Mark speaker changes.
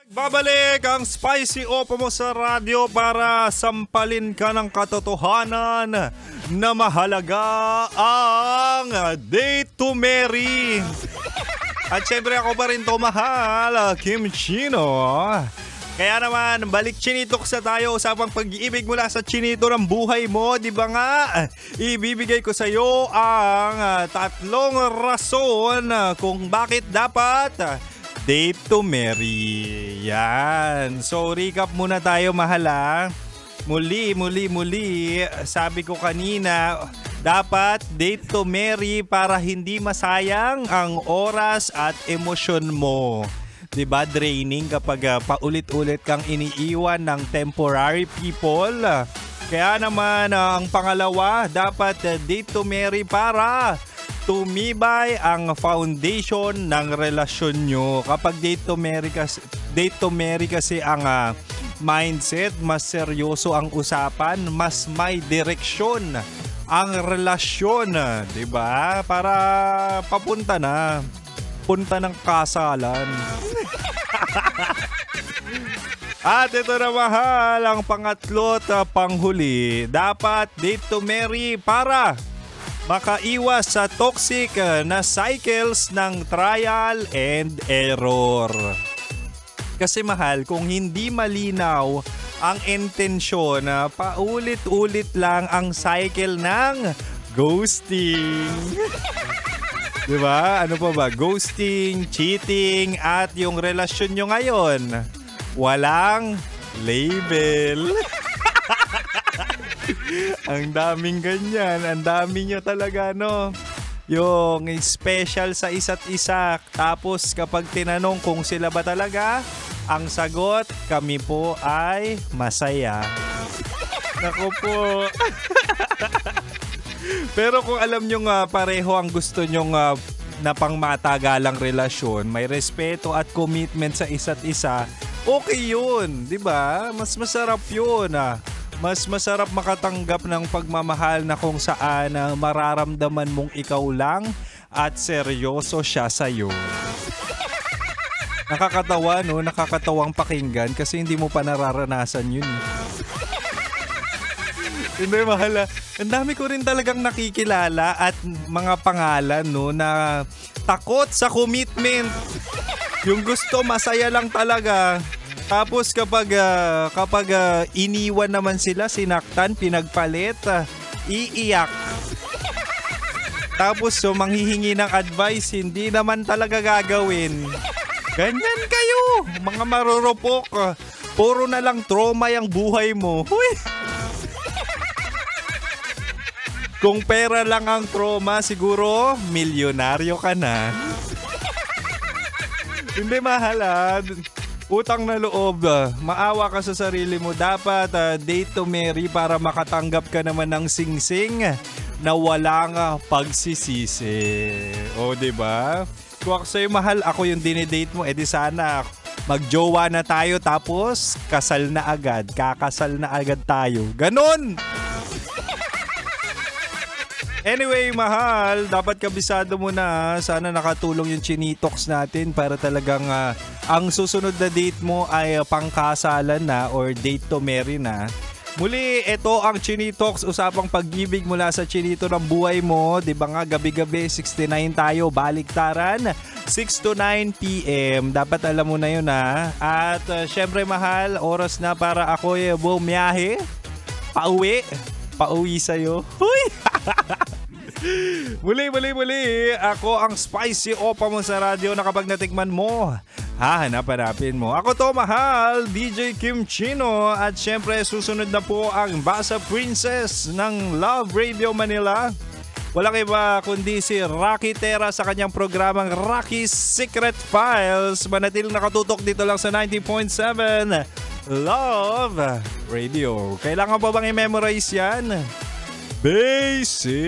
Speaker 1: Babalik ang Spicy Opo mo sa radyo para sampalin ka ng katotohanan na mahalaga ang Date to Marry. At syempre ako pa rin to, mahal, Kim Chino. Kaya naman, balik chinitoks na tayo. Usapang pag-ibig mula sa chinito ng buhay mo. Di ba nga? Ibibigay ko sa iyo ang tatlong rason kung bakit dapat date to marry. Yan. So, recap muna tayo, mahala. Muli. Sabi ko kanina, dapat date to marry para hindi masayang ang oras at emosyon mo. Diba, draining kapag paulit-ulit kang iniiwan ng temporary people. Kaya naman, ang pangalawa, dapat date to marry para tumibay ang foundation ng relasyon nyo. Kapag date to marry kasi ang mindset, mas seryoso ang usapan, mas may direksyon ang relasyon. Diba? Para papunta na. Punta ng kasalan. At ito na, mahal, ang pangatlo at panghuli. Dapat date to marry para makaiwas sa toxic na cycles ng trial and error. Kasi mahal, kung hindi malinaw ang intensyon, paulit-ulit lang ang cycle ng ghosting. Diba? Ano pa ba? Ghosting, cheating, at yung relasyon nyo ngayon, walang label. Ang daming ganyan. Ang dami nyo talaga, no? Yung special sa isa't isa. Tapos kapag tinanong kung sila ba talaga, ang sagot, kami po ay masaya. Naku po. Pero kung alam nyo nga pareho ang gusto nyo na pangmatagalang relasyon, may respeto at commitment sa isa't isa, okay yun, di ba? Mas masarap yun. Mas masarap makatanggap ng pagmamahal na kung saan mararamdaman mong ikaw lang at seryoso siya sa'yo. Nakakatawa, no? Nakakatawang pakinggan kasi hindi mo pa nararanasan yun. Hindi, mahala. Ang dami ko rin talagang nakikilala at mga pangalan, no, na takot sa commitment. Yung gusto, masaya lang talaga. Tapos kapag iniwan naman sila, sinaktan, pinagpalit, iiyak. Tapos manghihingi ng advice, hindi naman talaga gagawin. Ganyan kayo, mga marurupok. Puro na lang trauma yung buhay mo. Huy! Kung pera lang ang trauma, siguro milyonaryo ka na. Hindi, mahal. Utang na loob. Maawa ka sa sarili mo. Dapat date to marry para makatanggap ka naman ng singsing na walang pagsisisi. O, diba? Kung ako sa'yo, mahal, ako yung dinidate mo, edi sana magjowa na tayo tapos kasal na agad. Kakasal na agad tayo. Ganon! Anyway, mahal, dapat kabisado mo na. Sana nakatulong yung chinitox natin para talagang ang susunod na date mo ay pangkasalan na or date to marry na. Muli, ito ang chinitox, usapang pag-ibig mula sa chinito ng buhay mo. Diba nga, gabi-gabi, 69 tayo, baliktaran, 6 to 9 p.m. Dapat alam mo na yun, ha. At syempre, mahal, oras na para ako bumiyahe, pauwi sa'yo. Huy! Muli. Ako ang Spicy Opa mo sa radyo na kapag natikman mo, hahanap-hanapin mo. Ako to, mahal, DJ Kim Chino. At syempre, susunod na po ang Basa Princess ng Love Radio Manila. Walang iba kundi si Rocky Terra sa kanyang programang Rocky's Secret Files. Manatiling nakatutok dito lang sa 90.7 Love Radio. Kailangan pa bang i-memorize yan? Basic.